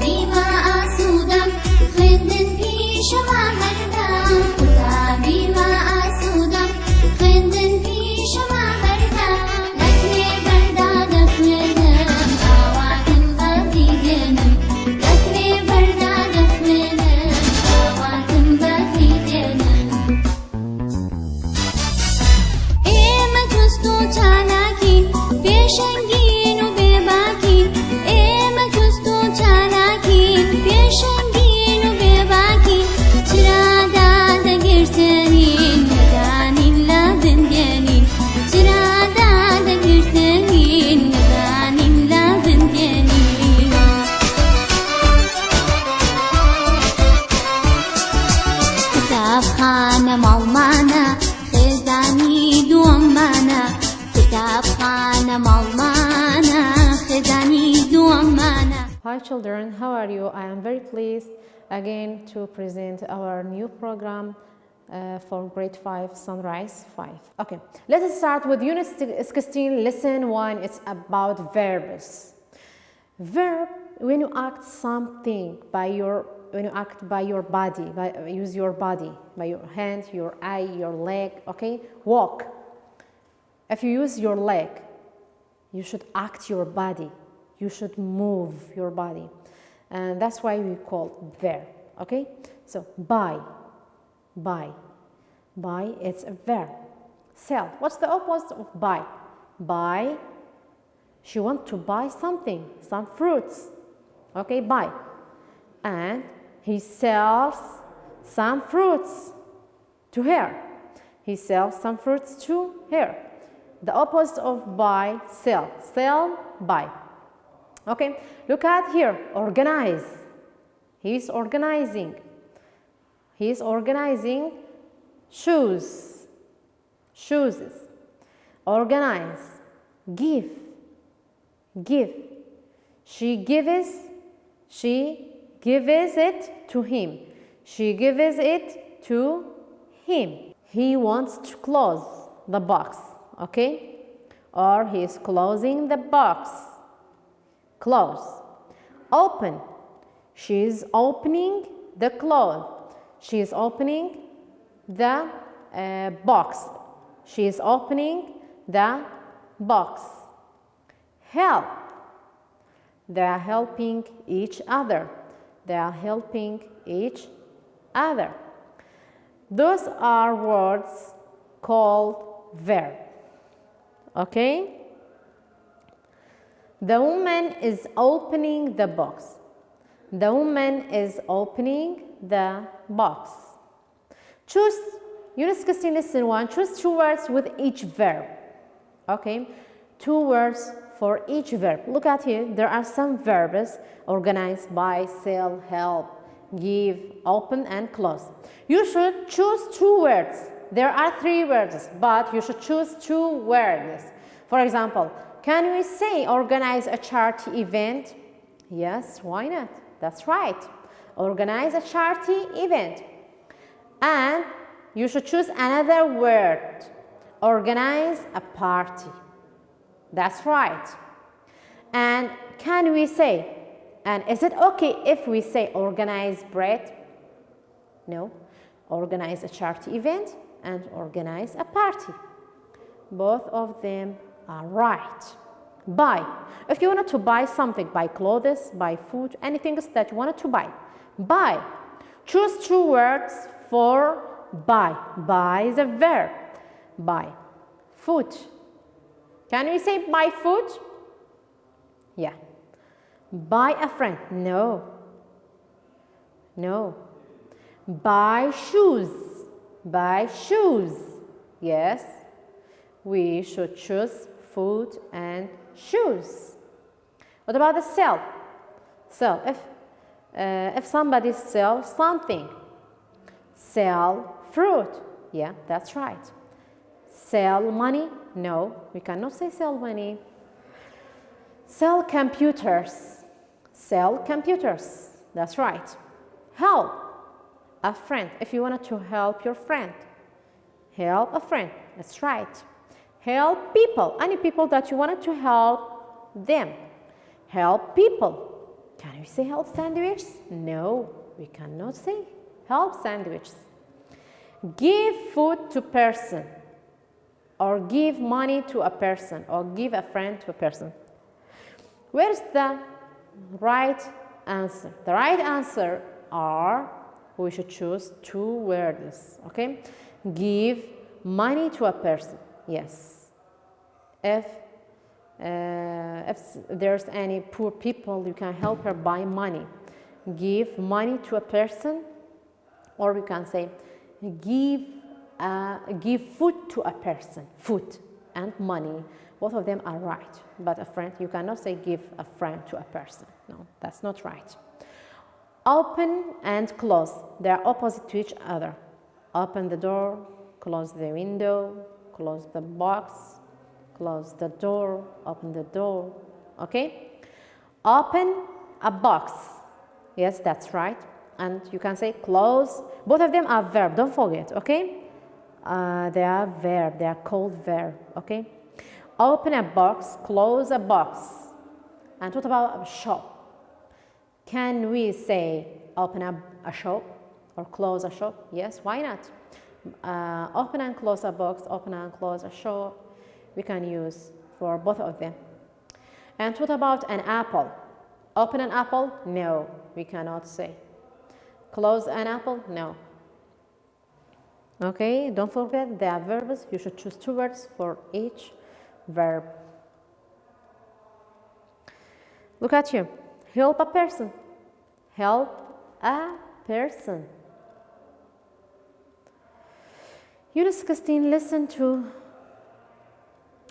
بیما آسودم خوێندن پیشەوا هەردام خدا بیما آسودم خوێندن پیشەوا هەردام لەکوێ بەردا دەخوێنم ئاواتم بەفری دێنم لەکوێ بەردا دەخوێنم ئاواتم بەفری دێنم ئێمە جوست و چالاکین پێشەنگین و بێباکین ئێمە جوست و چالاکین پێشەنگین و بێباکین چرادا دەگرتێنین نەدانین لە بندێنین چرادا دەگرتێنین نەدانین لە بندێنین قوتابخانە ماڵمانە خێزانی دووەممانە قوتابخانە ماڵمانە خێزانی دووەممانە. Hi children, how are you? I am very pleased again to present our new program for grade 5 Sunrise 5. Okay, let us start with unit 16 lesson 1. It's about verbs. Verb, when you act something when you act by your body, use your body, by your hand, your eye, your leg, okay? Walk. If you use your leg, you should act your body. You should move your body. And that's why we call verb, okay? So, buy. Buy. Buy, it's a verb. Sell. What's the opposite of buy? Buy. She wants to buy something, some fruits. Okay, buy. And he sells some fruits to her. He sells some fruits to her. The opposite of buy, sell. Sell, buy. Okay, look at here, organize. He's organizing. He's organizing shoes. Shoes. Organize. Give. Give. She gives it to him. She gives it to him. He wants to close the box, okay? Or he is closing the box. Close. Open. She is opening the cloth. She is opening the box. She is opening the box. Help. They are helping each other. They are helping each other. Those are words called verb. Okay? The woman is opening the box. The woman is opening the box. Choose, unit 16 lesson 1, choose 2 words with each verb. Okay? 2 words for each verb. Look at here, there are some verbs: organize, buy, sell, help, give, open, and close. You should choose 2 words. There are 3 words, but you should choose 2 words. For example, can we say organize a charity event? Yes, why not? That's right. Organize a charity event. And you should choose another word. Organize a party. That's right. And can we say, and is it okay if we say organize bread? No. Organize a charity event and organize a party. Both of them are right. Buy. If you wanted to buy something, buy clothes, buy food, anything else that you wanted to buy. Buy. Choose 2 words for buy. Buy is a verb. Buy. Food. Can we say buy food? Yeah. Buy a friend. No. No. Buy shoes. Buy shoes. Yes. We should choose food and shoes. What about the sell? Sell. If somebody sells something, sell fruit. Yeah, that's right. Sell money? No, we cannot say sell money. Sell computers. Sell computers. That's right. Help a friend. If you wanted to help your friend, help a friend. That's right. Help people. Any people that you wanted to help them. Help people. Can we say help sandwiches? No, we cannot say help sandwiches. Give food to person, or give money to a person, or give a friend to a person. Where's the right answer? The right answer are, we should choose two words, okay? Give money to a person, yes. If there's any poor people, you can help her by money. Give money to a person, or we can say give food to a person. Food and money, both of them are right. But a friend, you cannot say give a friend to a person. No, that's not right. Open and close, they are opposite to each other. Open the door, close the window, close the box, close the door, open the door, okay? Open a box, yes, that's right. And you can say close, both of them are verb, don't forget, okay? They are verb, they are called verb, okay? Open a box, close a box. And what about a shop? Can we say open a shop or close a shop? Yes, why not? Open and close a box, open and close a shop, we can use for both of them. And what about an apple? Open an apple? No, we cannot say. Close an apple? No. Okay, don't forget they are verbs. You should choose two words for each verb. Look at you. Help a person. Help a person. Unit 16, listen to.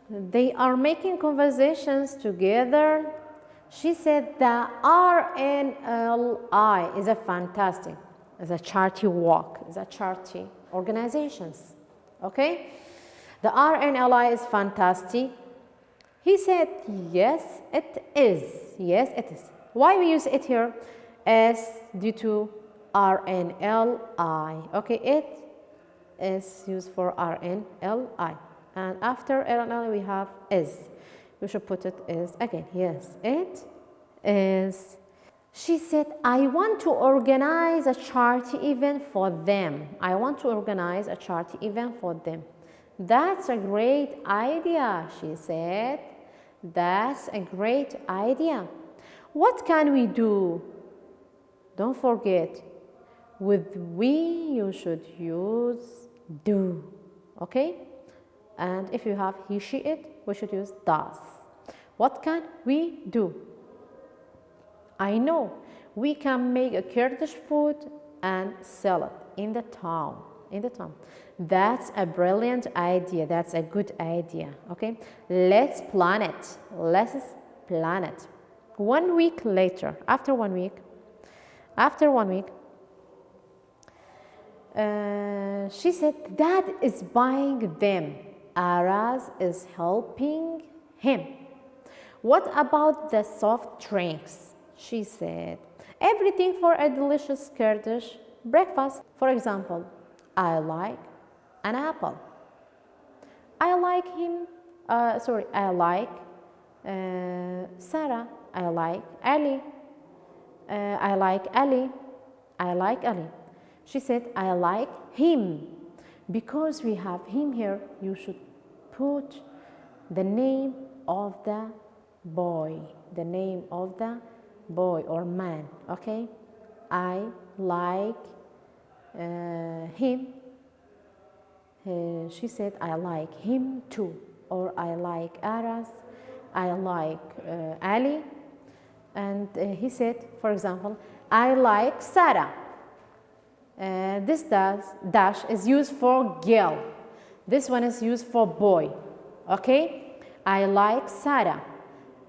They are making conversations together. She said the RNLI is a fantastic, is a charity walk, is a charity organizations. Okay? The RNLI is fantastic. He said, yes, it is. Yes, it is. Why we use it here? As due to RNLI. Okay, it is used for RNLI. And after RNLI we have is. We should put it is again. Yes, it is. She said, I want to organize a charity event for them. I want to organize a charity event for them. That's a great idea, she said. That's a great idea. What can we do? Don't forget, with we, you should use do. Okay? And if you have he, she, it, we should use does. What can we do? I know we can make a Kurdish food and sell it in the town. That's a brilliant idea. That's a good idea. Okay, let's plan it. Let's plan it. 1 week later, after 1 week, she said, Dad is buying them. Aras is helping him. What about the soft drinks? She said, everything for a delicious Kurdish breakfast. For example, I like an apple. I like him, I like Sarah. I like Ali. I like Ali. I like Ali. She said, I like him. Because we have him here, you should put the name of the boy. The name of the boy or man, okay? I like him. She said, I like him too. Or I like Aras. I like Ali. And he said, for example, I like Sarah. This dash is used for girl. This one is used for boy. Okay? I like Sarah.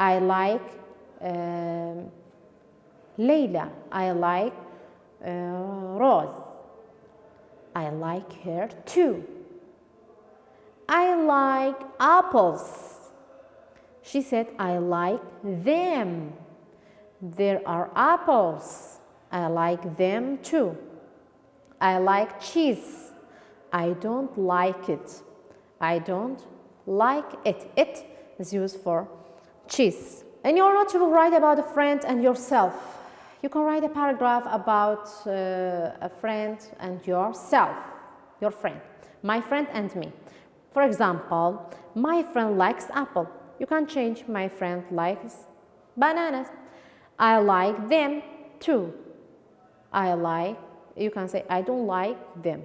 I like Leila. I like Rose. I like her too. I like apples. She said, I like them. There are apples. I like them too. I like cheese. I don't like it. I don't like it. It is used for cheese. In your note, you will write about a friend and yourself. You can write a paragraph about a friend and yourself, your friend, my friend and me. For example, my friend likes apple. You can change my friend likes bananas. I like them too. You can say I don't like them.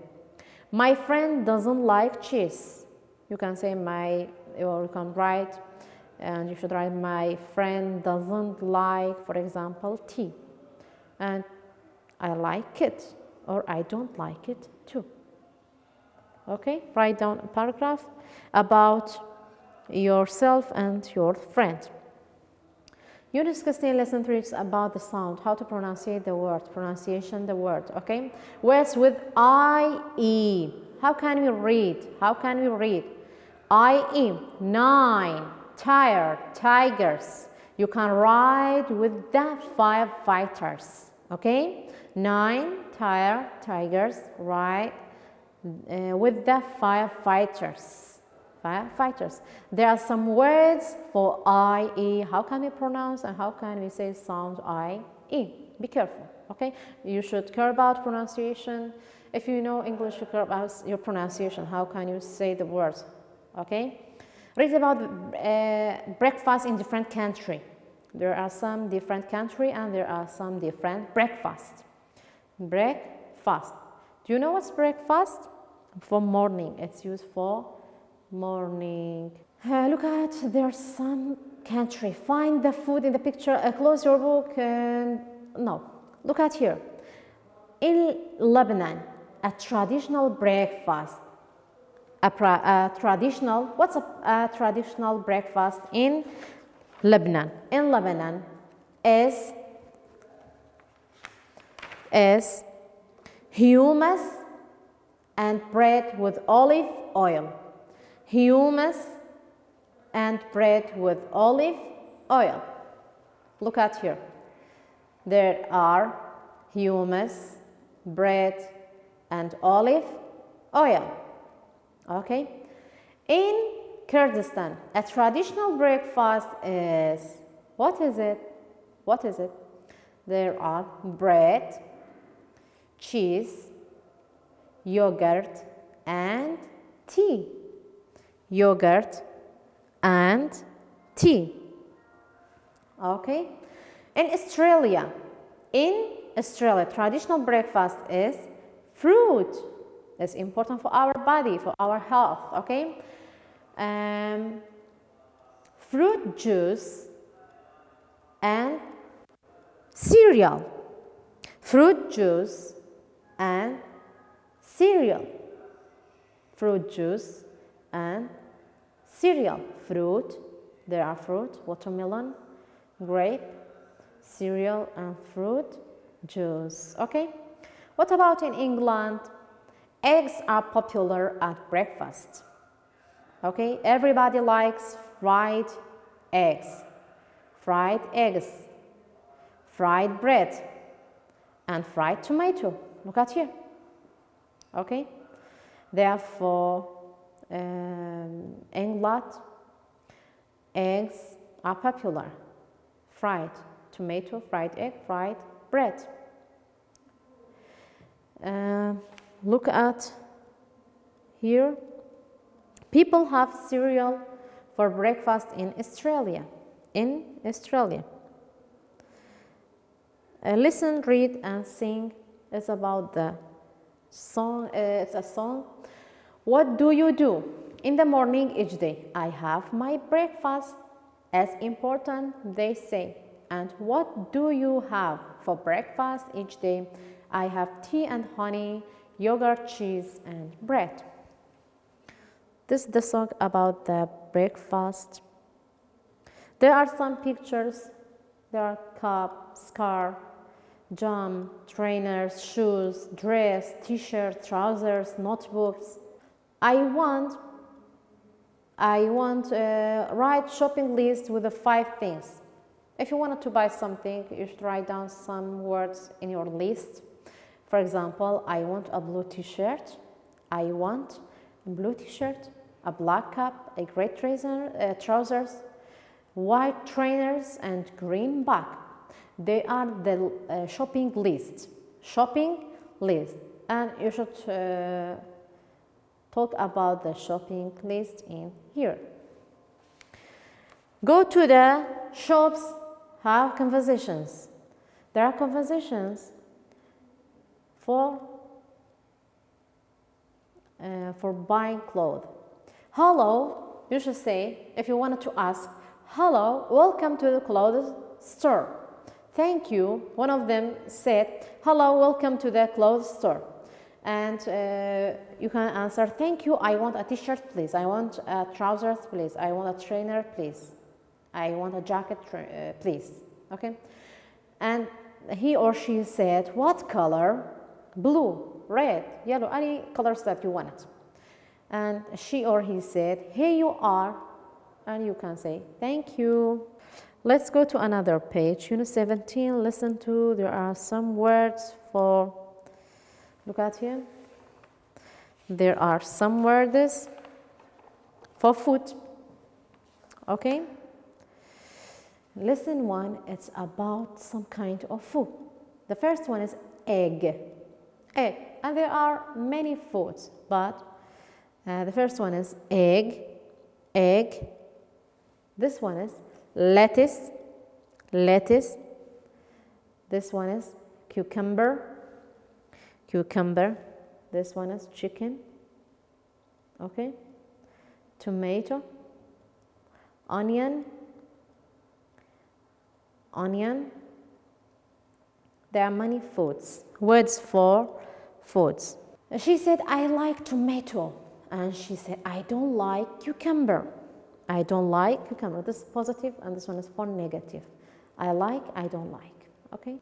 My friend doesn't like cheese. You can say or you can write, and you should write my friend doesn't like, for example, tea. And I like it, or I don't like it too. Okay, write down a paragraph about yourself and your friend. Unit 16, lesson 3 is about the sound, how to pronunciate the word, the word, okay? Words with I-E. How can we read? I-E, 9, tired, tigers. You can write with the firefighters, okay? 9, tired, tigers, write with the firefighters. There are some words for I-E. How can we pronounce and how can we say sound I-E? Be careful, okay? You should care about pronunciation. If you know English, you care about your pronunciation. How can you say the words, okay? Read about breakfast in different country. There are some different country and there are some different breakfast. Breakfast. Do you know what's breakfast? For morning. It's used for morning. Look at, there's some country. Find the food in the picture. Close your book. No. Look at here. In Lebanon, a traditional breakfast. What's a traditional breakfast in Lebanon? In Lebanon is hummus and bread with olive oil. Hummus and bread with olive oil. Look at here. There are hummus, bread, and olive oil. Okay? In Kurdistan, a traditional breakfast is, what is it? There are bread, cheese, yogurt, and tea. Yogurt and tea. Okay? In Australia, traditional breakfast is fruit. It's important for our body, for our health, okay? Fruit juice and cereal. Fruit juice and cereal. Fruit juice and cereal. Fruit, there are fruit, watermelon, grape, cereal, and fruit juice. Okay? What about in England? Eggs are popular at breakfast. Okay? Everybody likes fried eggs, fried bread, and fried tomato. Look at here. Okay? Therefore, England, eggs are popular. Fried tomato, fried egg, fried bread. Look at here. People have cereal for breakfast in Australia. Listen, read, and sing is about the song. It's a song. What do you do in the morning each day? I have my breakfast. As important, they say. And what do you have for breakfast each day? I have tea and honey, yogurt, cheese, and bread. This is the song about the breakfast. There are some pictures. There are cup, scarf, jam, trainers, shoes, dress, t-shirt, trousers, notebooks. I want write shopping list with the 5 things. If you wanted to buy something, you should write down some words in your list. For example, I want a blue t-shirt. I want a blue t-shirt, a black cap, a gray trousers, white trainers and green bag. They are the shopping list. Shopping list. And you should talk about the shopping list in here. Go to the shops, have conversations. There are conversations for buying clothes. Hello, you should say, if you wanted to ask, hello, welcome to the clothes store. Thank you. One of them said, hello, welcome to the clothes store. And you can answer, thank you, I want a t-shirt, please. I want trousers, please. I want a trainer, please. I want a jacket, please. Okay? And he or she said, what color? Blue, red, yellow, any colors that you want. And she or he said, here you are. And you can say, thank you. Let's go to another page. Unit 17, listen to, there are some words for, look at here. There are some words for food. Okay? Lesson 1, it's about some kind of food. The first one is egg. Egg. And there are many foods, but the first one is egg. Egg. This one is lettuce. Lettuce. This one is cucumber. Cucumber. This one is chicken. Okay? Tomato. Onion. Onion. There are many foods. Words for foods. She said, I like tomato. And she said, I don't like cucumber. I don't like cucumber. This is positive and this one is for negative. I like, I don't like. Okay?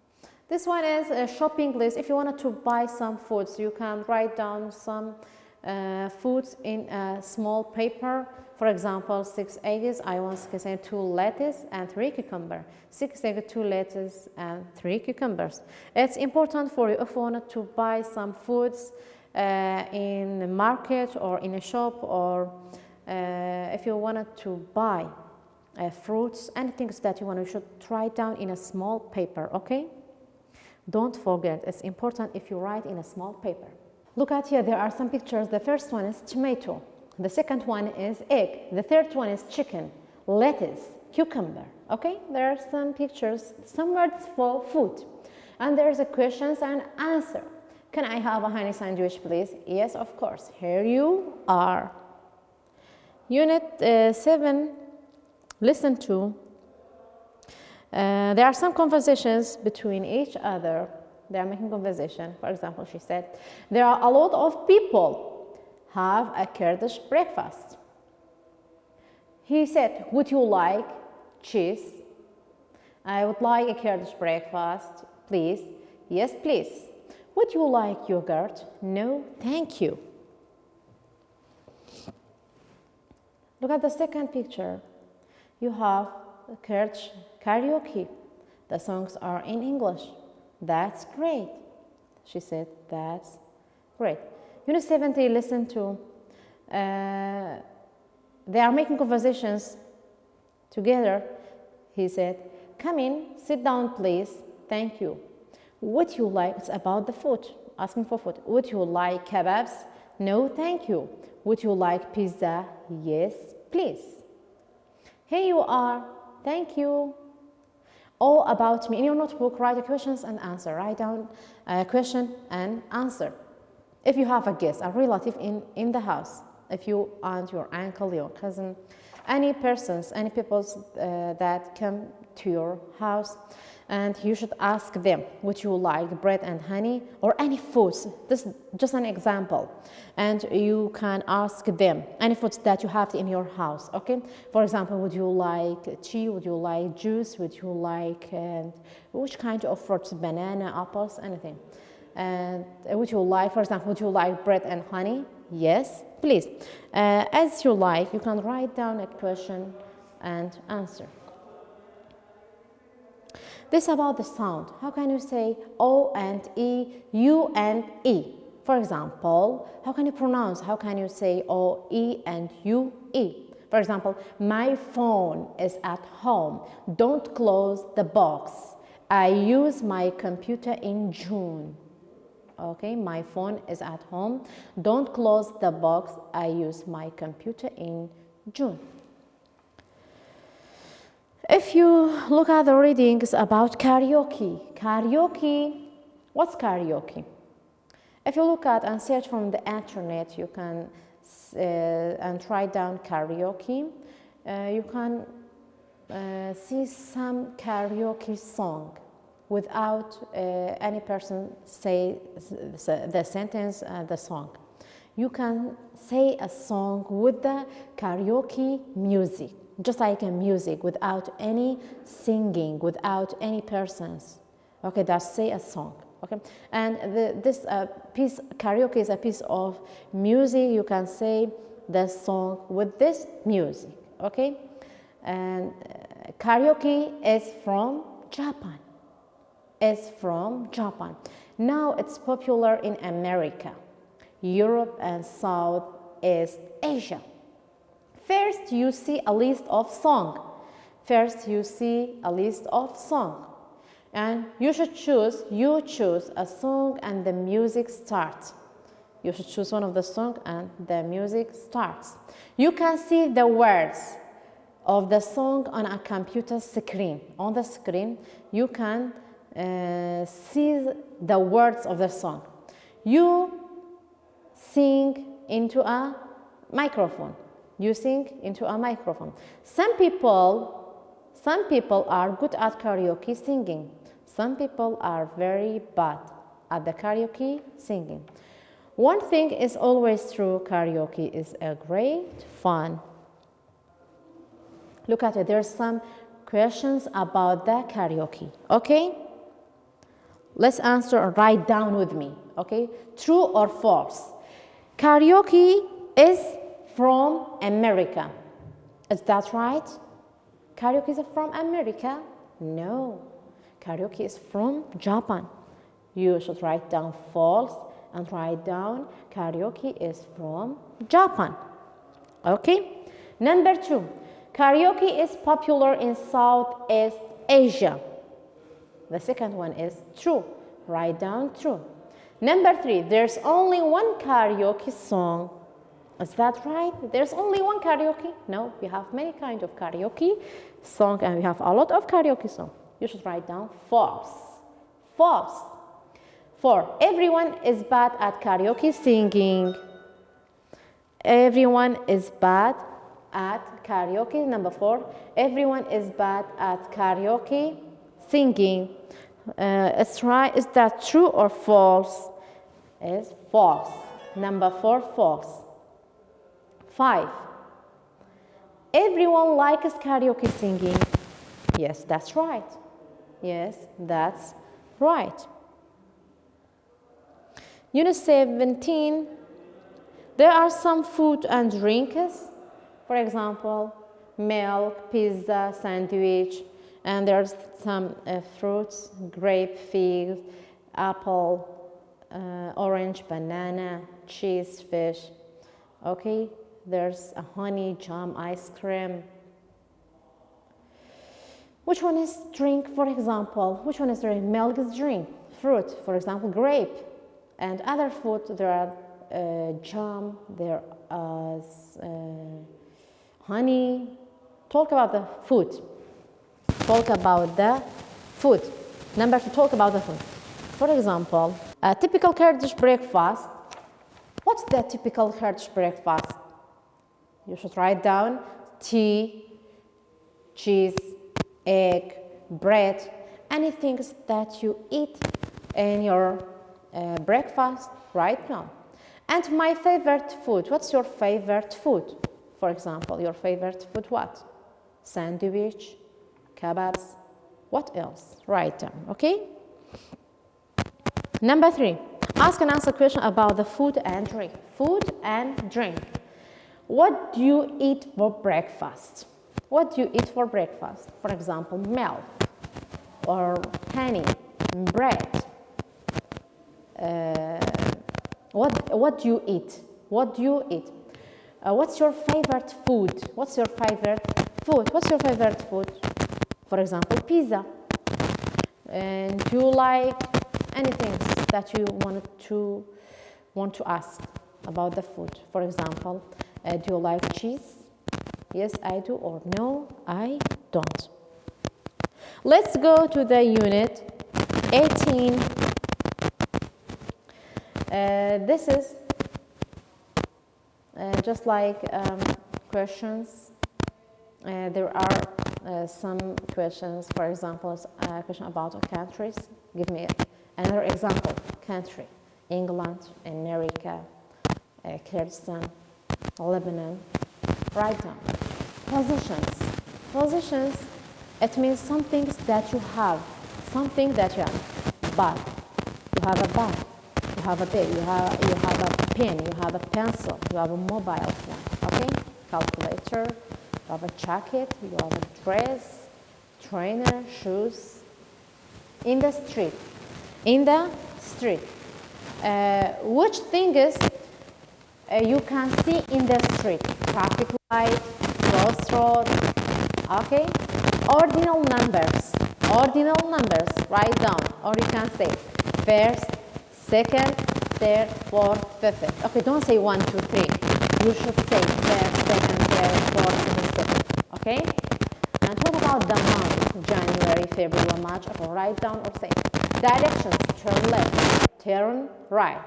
This one is a shopping list. If you wanted to buy some foods, you can write down some foods in a small paper. For example, 6 eggs, I want to say 2 lettuce and 3 cucumber. 6 eggs, 2 lettuce and 3 cucumbers. It's important for you if you wanted to buy some foods in a market or in a shop, or if you wanted to buy fruits, anything that you want, you should write down in a small paper, okay? Don't forget, it's important if you write in a small paper. Look at here, there are some pictures. The first one is tomato. The second one is egg. The third one is chicken, lettuce, cucumber. Okay, there are some pictures, some words for food. And there's a questions and answer. Can I have a honey sandwich, please? Yes, of course. Here you are. Unit 7, listen to. There are some conversations between each other. They are making conversation. For example, she said, there are a lot of people have a Kurdish breakfast. He said, would you like cheese? I would like a Kurdish breakfast, please. Yes, please. Would you like yogurt? No, thank you. Look at the second picture. You have Kurdish karaoke. The songs are in English. That's great. She said, that's great. Unit 70, listen to. They are making conversations together. He said, come in, sit down, please. Thank you. Would you like, it's about the food, asking for food. Would you like kebabs? No, thank you. Would you like pizza? Yes, please. Here you are. Thank you. All about me. In your notebook, write the questions and answer. Write down a question and answer. If you have a guest, a relative in the house, if you aunt, your uncle, your cousin, any persons, any people that come to your house, and you should ask them, would you like bread and honey or any foods? This is just an example. And you can ask them any foods that you have in your house, okay? For example, would you like tea? Would you like juice? Would you like which kind of fruits? Banana, apples, anything. And would you like, for example, would you like bread and honey? Yes, please. As you like, you can write down a question and answer. This about the sound. How can you say O and E, U and E? For example, how can you pronounce? How can you say O, E and U, E? For For example, my phone is at home. Don't close the box. I use my computer in June. Okay, my phone is at home. Don't close the box. I use my computer in June. If you look at the readings about karaoke, what's karaoke? If you look at and search from the internet, you can and write down karaoke. You can see some karaoke song without any person say the sentence the song. You can say a song with the karaoke music, just like a music, without any singing, without any persons. Okay, that's say a song. Okay, and this piece karaoke is a piece of music. You can say the song with this music. Okay, and karaoke is from Japan. It's from Japan. Now it's popular in America, Europe, and Southeast Asia. First, you see a list of songs. And you choose a song and the music starts. You should choose one of the songs and the music starts. You can see the words of the song on a computer screen. On the screen, you can see the words of the song. You sing into a microphone. Some people are good at karaoke singing. Some people are very bad at the karaoke singing. One thing is always true, karaoke is a great fun. Look at it, there's some questions about the karaoke, okay? Let's answer or write down with me, okay? True or false? Karaoke is from America. Is that right? Karaoke is from America? No. Karaoke is from Japan. You should write down false and write down karaoke is from Japan. Okay? Number 2. Karaoke is popular in Southeast Asia. The second one is true. Write down true. Number 3. There's only one karaoke song. Is that right? There's only one karaoke? No, we have many kinds of karaoke song and we have a lot of karaoke songs. You should write down false. False. 4. Everyone is bad at karaoke singing. Everyone is bad at karaoke. Number 4. Everyone is bad at karaoke singing. It's right. Is that true or false? It's false. Number 4, false. 5. Everyone likes karaoke singing. Yes, that's right. Yes, that's right. Unit 17. There are some food and drinks. For example, milk, pizza, sandwich, and there's some fruits, grape, fig, apple, orange, banana, cheese, fish. Okay, there's a honey, jam, ice cream. Which one is drink, for example? Which one is drink? Milk is drink. Fruit, for example, grape. And other food, there are jam, there is honey. Talk about the food. Talk about the food. Number 2, talk about the food. For example, a typical Kurdish breakfast. What's the typical Kurdish breakfast? You should write down tea, cheese, egg, bread, anything that you eat in your breakfast right now. And my favorite food. What's your favorite food? For example, your favorite food what? Sandwich, kebabs, what else? Write down, okay? Number 3, ask and answer question about the food and drink. Food and drink. What do you eat for breakfast? What do you eat for breakfast? For example, milk or honey, bread. What do you eat? What do you eat? What's your favorite food? What's your favorite food? What's your favorite food? For example, pizza. And do you like anything that you want to ask about the food? For example, do you like cheese? Yes, I do, or no, I don't. Let's go to the unit 18. This is just like questions. There are some questions, for example, a question about countries. Give me another example. Country: England, America, Kurdistan, Lebanon. Write down. Possessions. Possessions, it means something that you have. Something that you have. Bag. You have a bag. You have a bag. You have a pen. You have a pencil. You have a mobile phone. Okay? Calculator. You have a jacket. You have a dress. Trainer. Shoes. In the street. In the street. Which things you can see in the street? Traffic light, crossroad, okay? Ordinal numbers, write down, or you can say first, second, third, fourth, fifth. Okay, don't say 1, 2, 3. You should say first, second, third, fourth, fifth, okay? And what about the month? January, February, March. Okay, write down or say directions: turn left, turn right,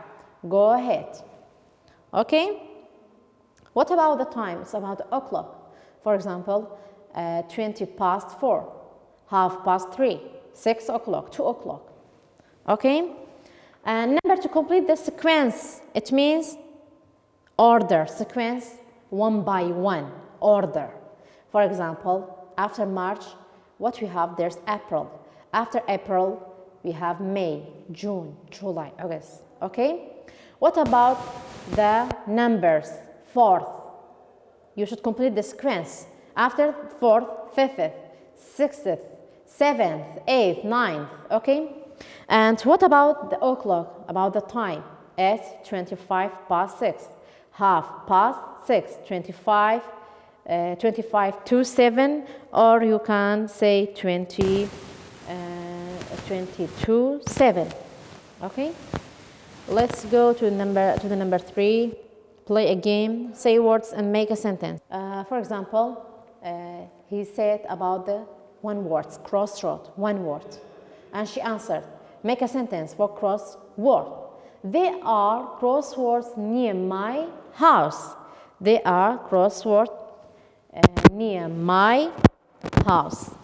go ahead. Okay? What about the time? It's about the o'clock. For example, 20 past 4, half past 3, 6 o'clock, 2 o'clock. Okay? And number to complete the sequence, it means order, sequence, one by one, order. For example, after March, what we have, there's April. After April, we have May, June, July, August. Okay? What about the numbers? Fourth. You should complete the sequence. After fourth, fifth, sixth, seventh, eighth, ninth. Okay? And what about the o'clock? About the time? At 25 past 6. Half past 6. 25 to 7. Or you can say 20 to 7. Okay? Let's go to the number 3. Play a game, say words, and make a sentence. For example, he said about the one word, crossroad, one word. And she answered, make a sentence for crossword. There are crosswords near my house. There are crosswords near my house.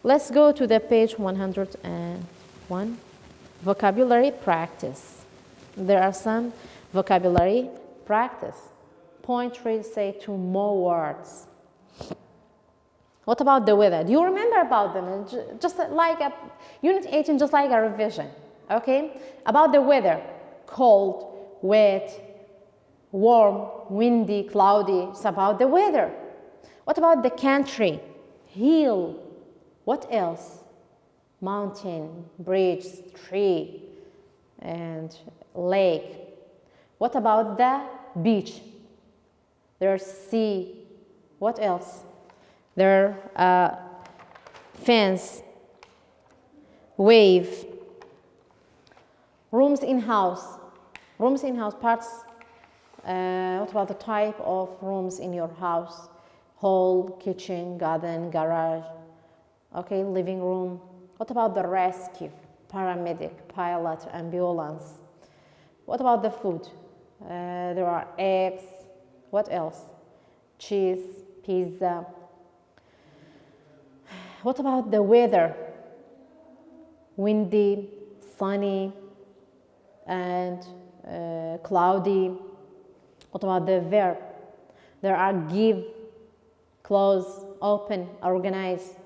Let's go to the page 101. Vocabulary practice. There are some vocabulary practice. Point 3, say 2 more words. What about the weather? Do you remember about them? Just like Unit 18, just like a revision. Okay? About the weather. Cold, wet, warm, windy, cloudy. It's about the weather. What about the country? Hill. What else? Mountain, bridge, tree, and lake. What about the beach? There's sea. What else? There fence, wave. Rooms in house. Rooms in house parts. What about the type of rooms in your house? Hall, kitchen, garden, garage. Okay, living room. What about the rescue? Paramedic, pilot, ambulance. What about the food? There are eggs. What else? Cheese, pizza. What about the weather? Windy, sunny, and cloudy. What about the verb? There are give, close, open, organize.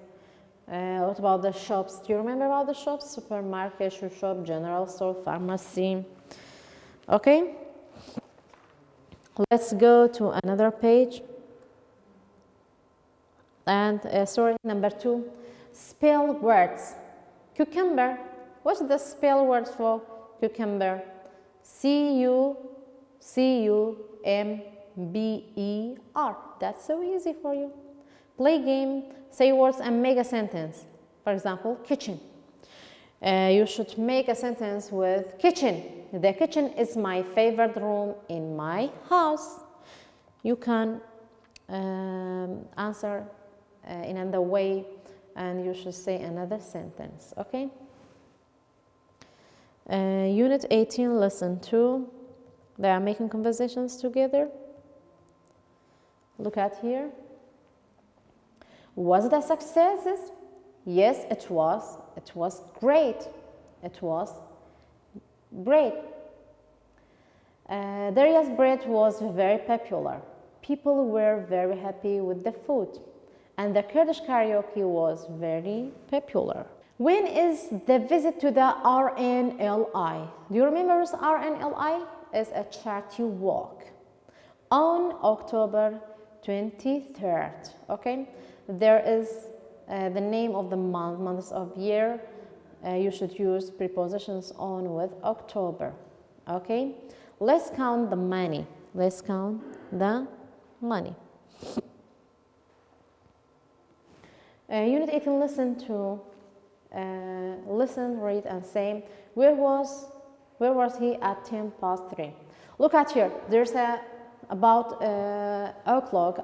What about the shops? Do you remember about the shops? Supermarket, shoe shop, general store, pharmacy. Okay? Let's go to another page. And number 2. Spell words. Cucumber. What's the spell words for cucumber? C-U-C-U-M B-E-R. That's so easy for you. Play game, say words and make a sentence. For example, kitchen. You should make a sentence with kitchen. The kitchen is my favorite room in my house. You can answer in another way, and you should say another sentence, okay? Unit 18, lesson 2. They are making conversations together. Look at here. Was it a success? Yes, it was. It was great. It was great. Daria's bread was very popular. People were very happy with the food. And the Kurdish karaoke was very popular. When is the visit to the RNLI? Do you remember this RNLI? It's a charity walk on October 23rd, okay? There is the name of the months of year. You should use prepositions on with October, okay? Let's count the money. Let's count the money. Unit 18, listen to, listen, read, and say, where was he at 3:10? Look at here. There's about an outlook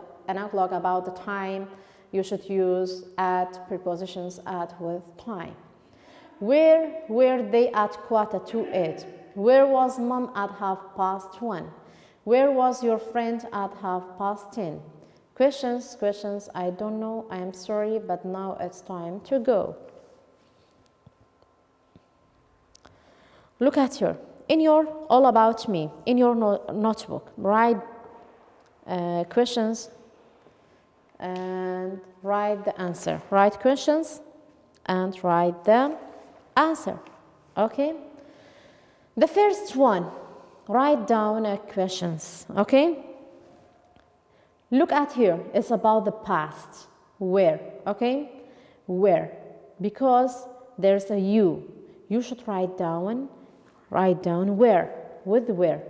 about the time. You should use at, prepositions at with time. Where were they at 7:45? Where was mom at 1:30? Where was your friend at 10:30? Questions, I don't know, I am sorry, but now it's time to go. Look at here. In your All About Me, in your notebook, write questions and write the answer. Write questions and write the answer, okay? The first one, write down questions, okay? Look at here, it's about the past. Where, okay? Where, because there's a you. You should write down where, with where.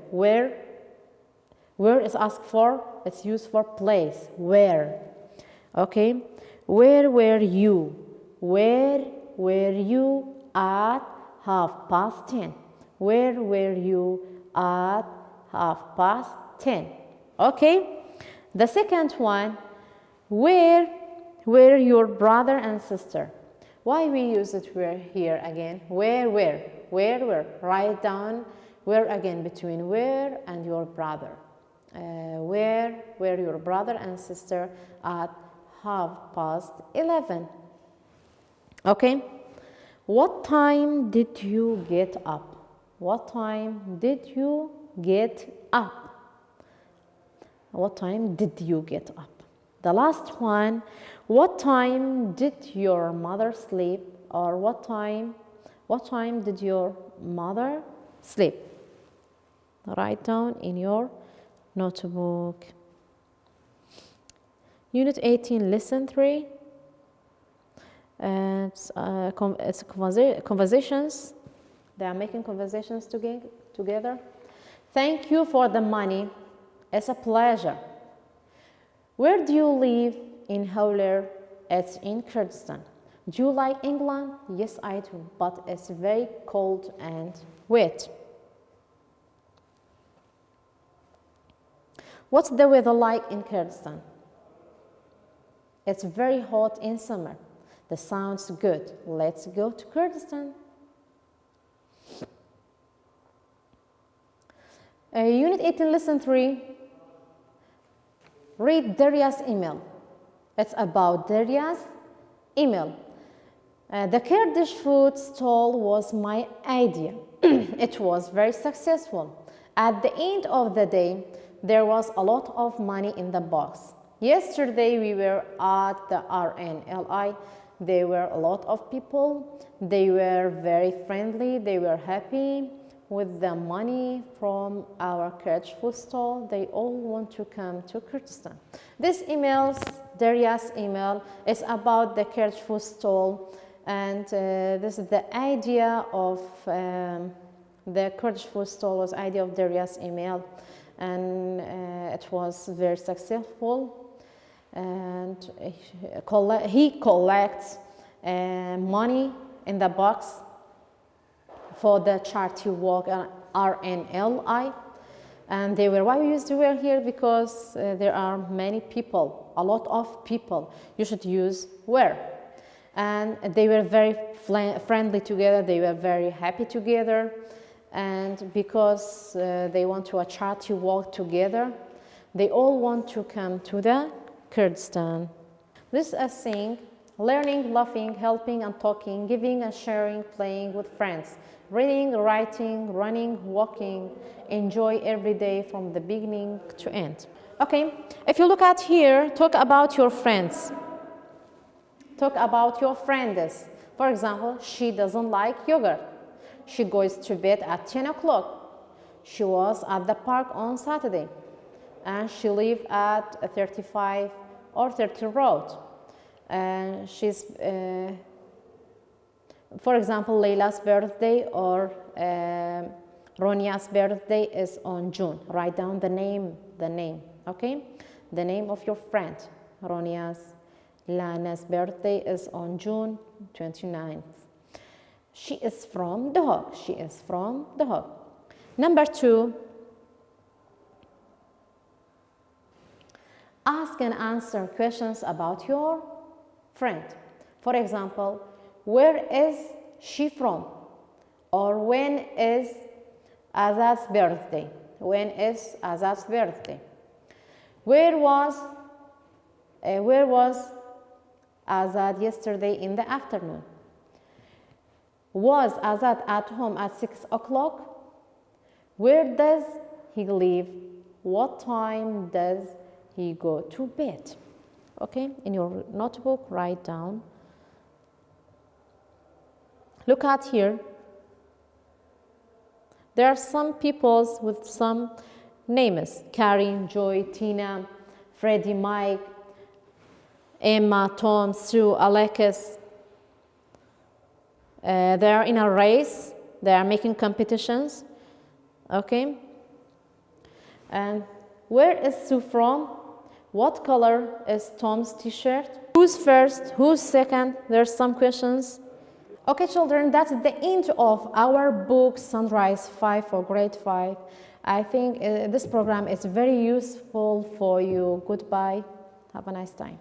Where is asked for, it's used for place, where, okay? Where were you? Where were you at 10:30? Where were you at 10:30? Okay? The second one, where were your brother and sister? Why we use it where here again? Where? Write down where again, between where and your brother. Where were your brother and sister at 11:30? Okay? What time did you get up? What time did you get up? What time did you get up? The last one, what time did your mother sleep? Or what time did your mother sleep? Write down in your notebook. Unit 18, lesson 3. It's conversations. They are making conversations together. Thank you for the money. It's a pleasure. Where do you live? In Hawler. It's in Kurdistan. Do you like England? Yes, I do, but it's very cold and wet. What's the weather like in Kurdistan? It's very hot in summer. That sounds good. Let's go to Kurdistan. Unit 18, lesson 3. Read Daria's email. It's about Daria's email. The Kurdish food stall was my idea. It was very successful. At the end of the day, there was a lot of money in the box. Yesterday we were at the RNLI. There were a lot of people. They were very friendly. They were happy with the money from our Kurdish food stall. They all want to come to Kurdistan. This email, Daria's email, is about the Kurdish food stall, and this is the idea of the Kurdish food stall was idea of Daria's email. and it was very successful. And he collects money in the box for the charity walk, RNLI. And they were, why we used to wear here? Because there are many people, a lot of people. You should use wear. And they were very friendly together. They were very happy together. And because they want to a charity walk together, they all want to come to the Kurdistan. This is a saying: learning, laughing, helping and talking, giving and sharing, playing with friends, reading, writing, running, walking, enjoy every day from the beginning to end. Okay, if you look at here, talk about your friends. Talk about your friends. For example, she doesn't like yogurt. She goes to bed at 10 o'clock. She was at the park on Saturday. And she lives at 35 or 30 road. She's, for example, Layla's birthday or Ronia's birthday is on June. Write down the name, okay? The name of your friend. Ronia's, Lana's birthday is on June 29th. She is from The Hague. She is from The Hague. Number 2, ask and answer questions about your friend. For example, where is she from? Or when is Azad's birthday? When is Azad's birthday? Where was Azad yesterday in the afternoon? Was Azad at home at 6 o'clock? Where does he live? What time does he go to bed? Okay, in your notebook, write down. Look at here. There are some people with some names: Karin, Joy, Tina, Freddie, Mike, Emma, Tom, Sue, Alexis. They are in a race. They are making competitions. Okay. And where is Sue from? What color is Tom's t-shirt? Who's first? Who's second? There's some questions. Okay, children, that's the end of our book, Sunrise 5 for grade 5. I think this program is very useful for you. Goodbye. Have a nice time.